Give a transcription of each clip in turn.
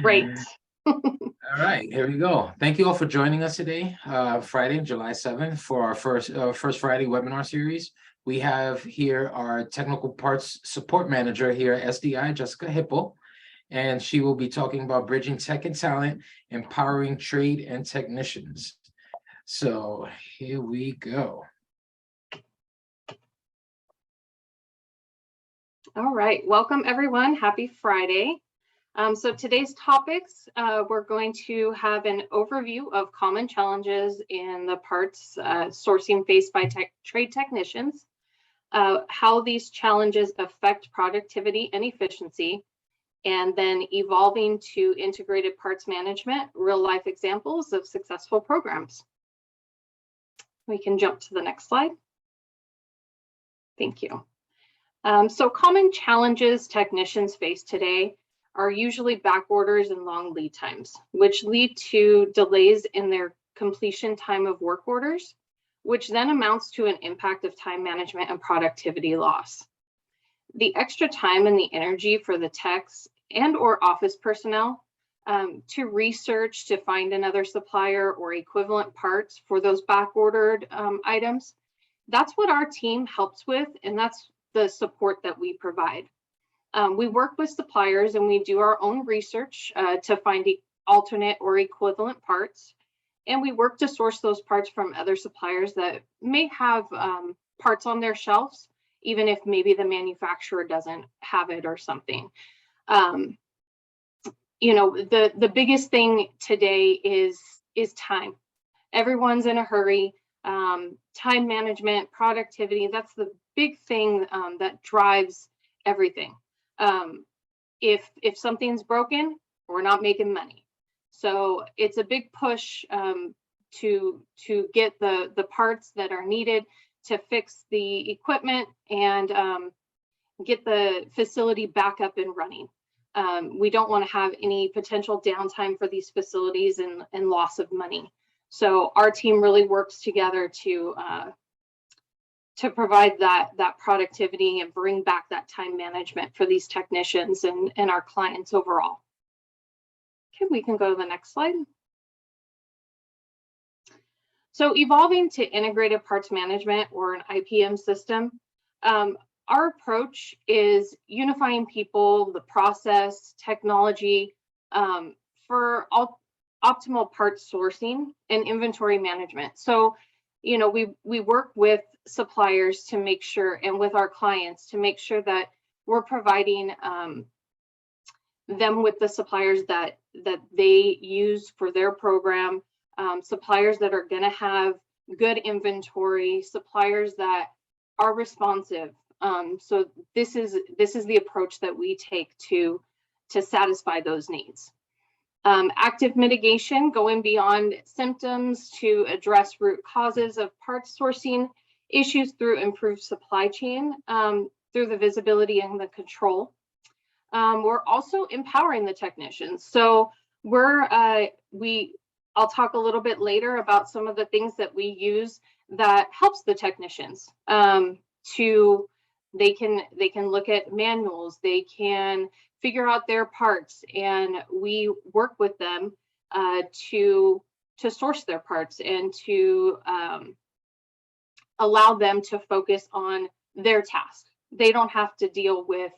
Great. All right, here we go. Thank you all for joining us today, Friday, July 7th, for our first Friday webinar series. We have here our technical parts support manager here at SDI, Jessica Hipol, and she will be talking about bridging tech and talent, empowering trade and technicians. So here we go. All right, welcome everyone. Happy Friday. So today's topics, we're going to have an overview of common challenges in the parts sourcing faced by trade technicians, how these challenges affect productivity and efficiency, and then evolving to integrated parts management, real life examples of successful programs. We can jump to the next slide. Thank you. So common challenges technicians face today are usually back orders and long lead times, which lead to delays in their completion time of work orders, which then amounts to an impact of time management and productivity loss. The extra time and the energy for the techs and or office personnel to research to find another supplier or equivalent parts for those back ordered items, that's what our team helps with, and that's the support that we provide. We work with suppliers and we do our own research to find alternate or equivalent parts. And we work to source those parts from other suppliers that may have parts on their shelves, even if maybe the manufacturer doesn't have it or something. You know, the biggest thing today is time. Everyone's in a hurry. Time management, productivity, that's the big thing that drives everything. If something's broken, we're not making money. So it's a big push to get the parts that are needed to fix the equipment and get the facility back up and running. We don't want to have any potential downtime for these facilities and loss of money. So our team really works together to provide that productivity and bring back that time management for these technicians and our clients overall. Okay, we can go to the next slide. So evolving to integrated parts management or an IPM system, our approach is unifying people, the process, technology for optimal parts sourcing and inventory management. So, you know, we work with suppliers to make sure, and with our clients to make sure that we're providing them with the suppliers that they use for their program, suppliers that are going to have good inventory, suppliers that are responsive. So this is the approach that we take to satisfy those needs. Active mitigation, going beyond symptoms to address root causes of parts sourcing issues through improved supply chain, through the visibility and the control. We're also empowering the technicians. So I'll talk a little bit later about some of the things that we use that helps the technicians they can look at manuals, they can figure out their parts, and we work with them to source their parts and to allow them to focus on their task. They don't have to deal with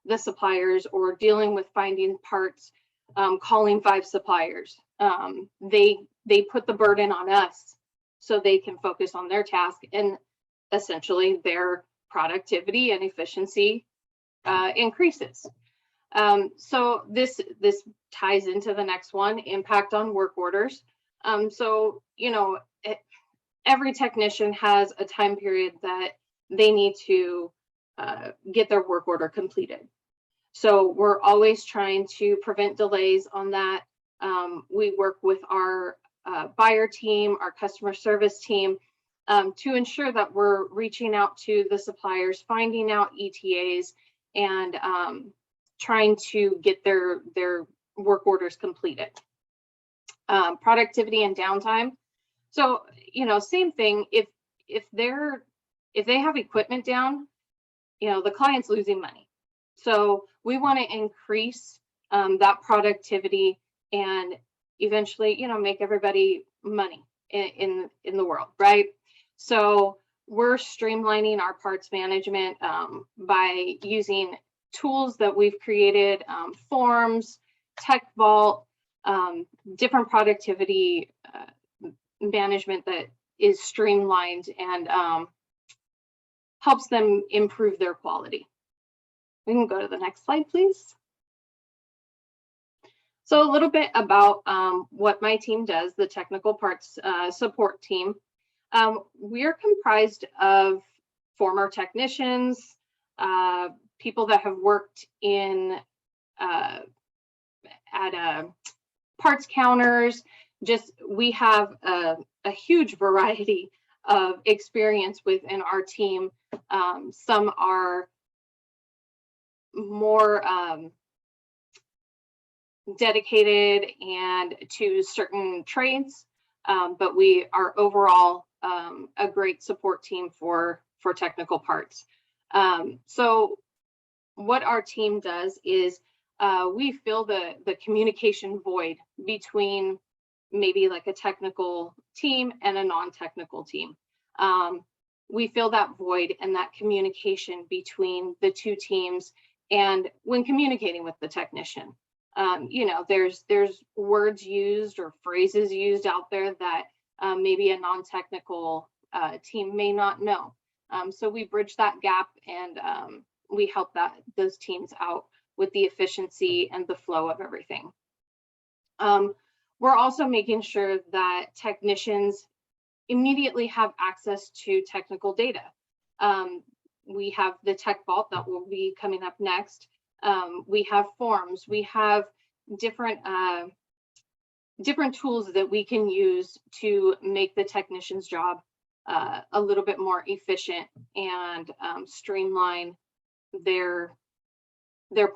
the suppliers or dealing with finding parts, calling 5 suppliers. They put the burden on us so they can focus on their task, and essentially their productivity and efficiency increases. So this ties into the next one, impact on work orders. So, you know, every technician has a time period that they need to get their work order completed. So we're always trying to prevent delays on that. We work with our buyer team, our customer service team, to ensure that we're reaching out to the suppliers, finding out ETAs, and trying to get their work orders completed. Productivity and downtime. So, you know, same thing. If they have equipment down, you know, the client's losing money. So we want to increase that productivity, and eventually, make everybody money in the world, right? So we're streamlining our parts management by using tools that we've created, forms, tech vault, different productivity management that is streamlined and helps them improve their quality. We can go to the next slide, please. So a little bit about what my team does, the technical parts support team. We're comprised of former technicians, people that have worked in at parts counters. We have a huge variety of experience within our team. Some are more dedicated and to certain trades, but we are overall a great support team for technical parts. So what our team does is we fill the communication void between maybe like a technical team and a non-technical team. We fill that void and that communication between the two teams, and when communicating with the technician, there's words used or phrases used out there that maybe a non-technical team may not know. So we bridge that gap, and we help those teams out with the efficiency and the flow of everything. We're also making sure that technicians immediately have access to technical data. We have the tech vault that will be coming up next. We have forms. We have different tools that we can use to make the technician's job a little bit more efficient and streamline their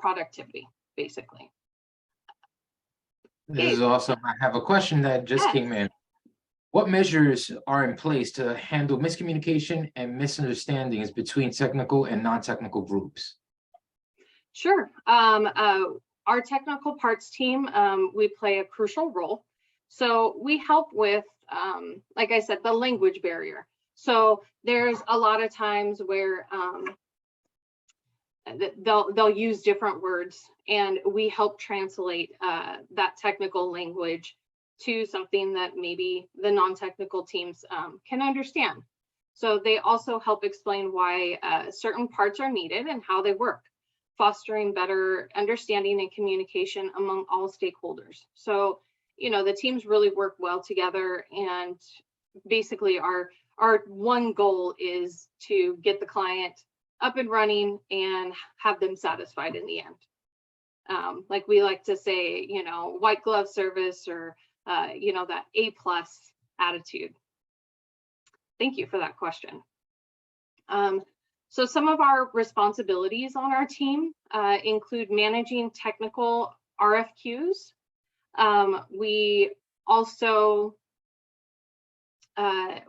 productivity, basically. This is awesome. I have a question that just came in. What measures are in place to handle miscommunication and misunderstandings between technical and non-technical groups? Sure. Our technical parts team, we play a crucial role. So we help with, like I said, the language barrier. So there's a lot of times where they'll use different words, and we help translate that technical language to something that maybe the non-technical teams can understand. So they also help explain why certain parts are needed and how they work, fostering better understanding and communication among all stakeholders. So, the teams really work well together, and basically our one goal is to get the client up and running and have them satisfied in the end. Like we like to say, white glove service, or that A+ attitude. Thank you for that question. So some of our responsibilities on our team include managing technical RFQs. We also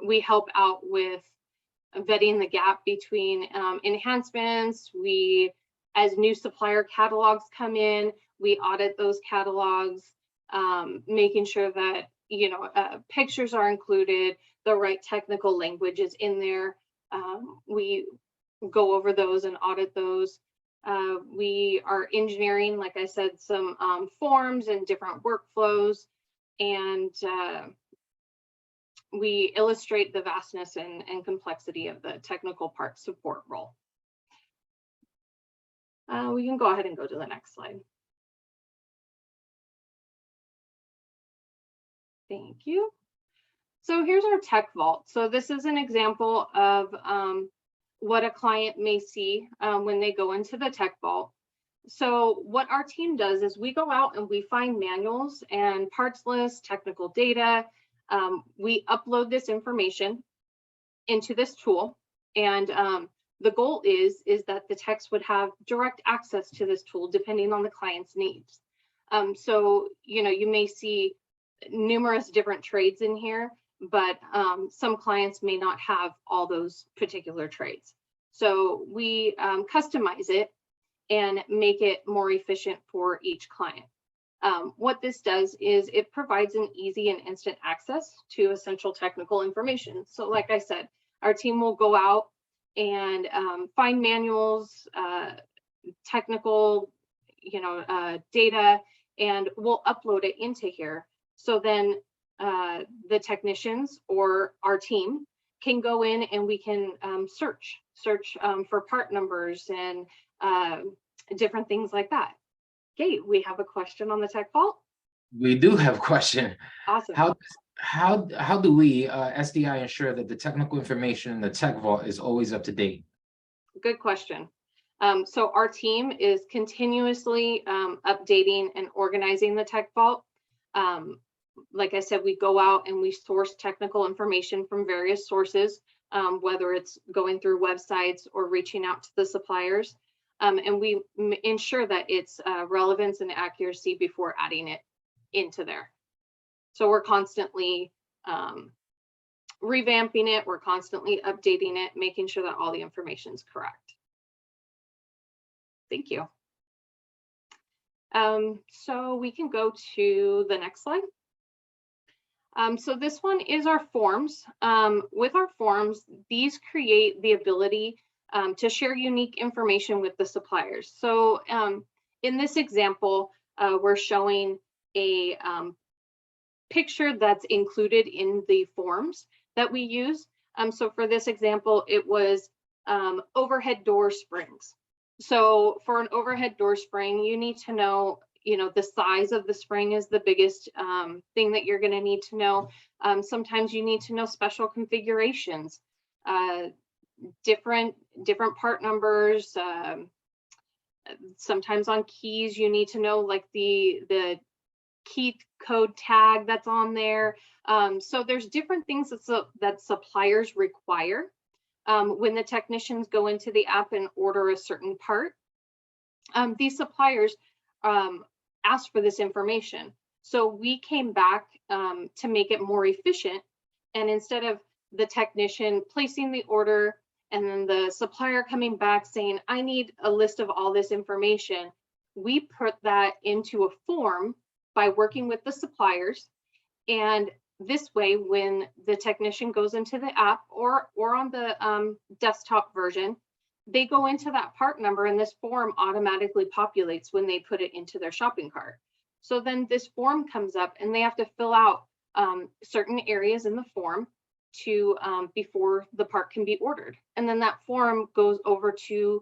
we help out with vetting the gap between enhancements. As new supplier catalogs come in, we audit those catalogs, making sure that pictures are included, the right technical language is in there. We go over those and audit those. We are engineering, like I said, some forms and different workflows, and we illustrate the vastness and complexity of the technical part support role. We can go ahead and go to the next slide. Thank you. So here's our tech vault. So this is an example of what a client may see when they go into the tech vault. So what our team does is we go out and we find manuals and parts lists, technical data. We upload this information into this tool, and the goal is that the techs would have direct access to this tool depending on the client's needs. So you may see numerous different trades in here, but some clients may not have all those particular trades. So we customize it, and make it more efficient for each client. What this does is it provides an easy and instant access to essential technical information. So like I said, our team will go out and find manuals, technical, data, and we'll upload it into here. So then the technicians or our team can go in and we can search for part numbers and different things like that. Okay, we have a question on the tech vault. We do have a question. Awesome. How do we SDI ensure that the technical information in the tech vault is always up to date? Good question. So our team is continuously updating and organizing the tech vault. Like I said, we go out and we source technical information from various sources, whether it's going through websites or reaching out to the suppliers. And we ensure that it's relevance and accuracy before adding it into there. So we're constantly revamping it, we're constantly updating it, making sure that all the information is correct. Thank you. So we can go to the next slide. So this one is our forms. With our forms, these create the ability to share unique information with the suppliers. So in this example, we're showing a picture that's included in the forms that we use. So for this example, it was overhead door springs. So for an overhead door spring, you need to know, the size of the spring is the biggest thing that you're going to need to know. Sometimes you need to know special configurations, different part numbers. Sometimes on keys, you need to know like the key code tag that's on there. So there's different things that suppliers require when the technicians go into the app and order a certain part. These suppliers ask for this information. So we came back to make it more efficient. And instead of the technician placing the order and then the supplier coming back saying, I need a list of all this information, we put that into a form by working with the suppliers. And this way, when the technician goes into the app or on the desktop version, they go into that part number and this form automatically populates when they put it into their shopping cart. So then this form comes up and they have to fill out certain areas in the form to before the part can be ordered. And then that form goes over to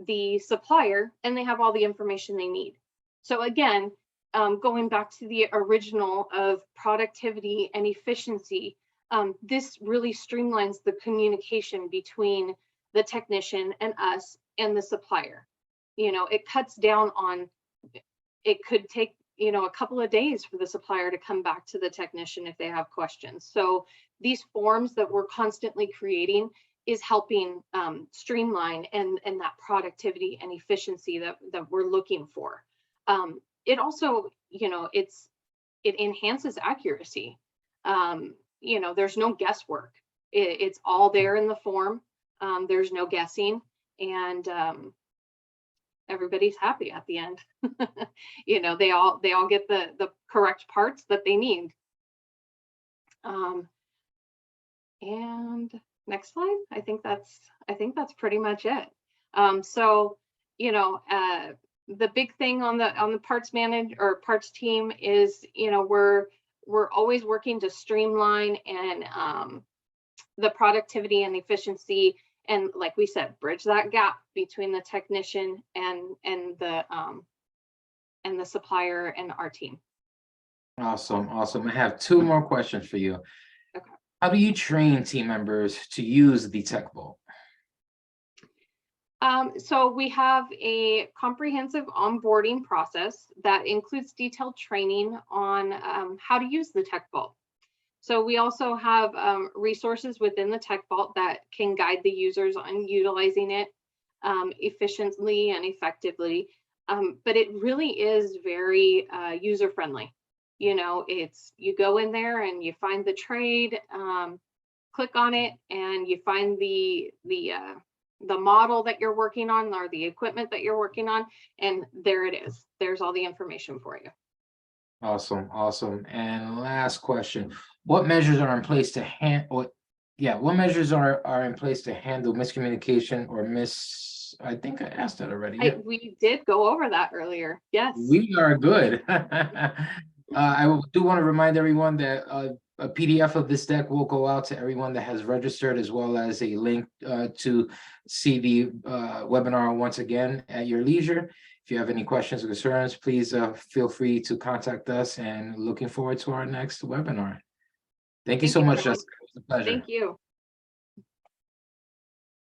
the supplier and they have all the information they need. So again, going back to the original of productivity and efficiency, this really streamlines the communication between the technician and us and the supplier. It cuts down on, it could take, a couple of days for the supplier to come back to the technician if they have questions. So these forms that we're constantly creating is helping streamline and that productivity and efficiency that we're looking for. It also, it enhances accuracy. There's no guesswork. It's all there in the form. There's no guessing, and everybody's happy at the end. They all get the correct parts that they need. And next slide. I think that's pretty much it. So the big thing on the parts parts team is, we're always working to streamline and the productivity and efficiency, and like we said, bridge that gap between the technician and the supplier and our team. Awesome. I have two more questions for you. Okay. How do you train team members to use the tech vault? So we have a comprehensive onboarding process that includes detailed training on how to use the tech vault. So we also have resources within the tech vault that can guide the users on utilizing it efficiently and effectively. But it really is very user friendly. You go in there and you find the trade, click on it, and you find the the model that you're working on or the equipment that you're working on, and there it is. There's all the information for you. Awesome, awesome. And last question, what measures are in place to what measures are in place to handle miscommunication or I think I asked that already. Yeah. We did go over that earlier. Yes. We are good. I do want to remind everyone that a PDF of this deck will go out to everyone that has registered, as well as a link to see the webinar once again at your leisure. If you have any questions or concerns, please feel free to contact us, and looking forward to our next webinar. Thank you so much, Jessica. It was a pleasure. Thank you.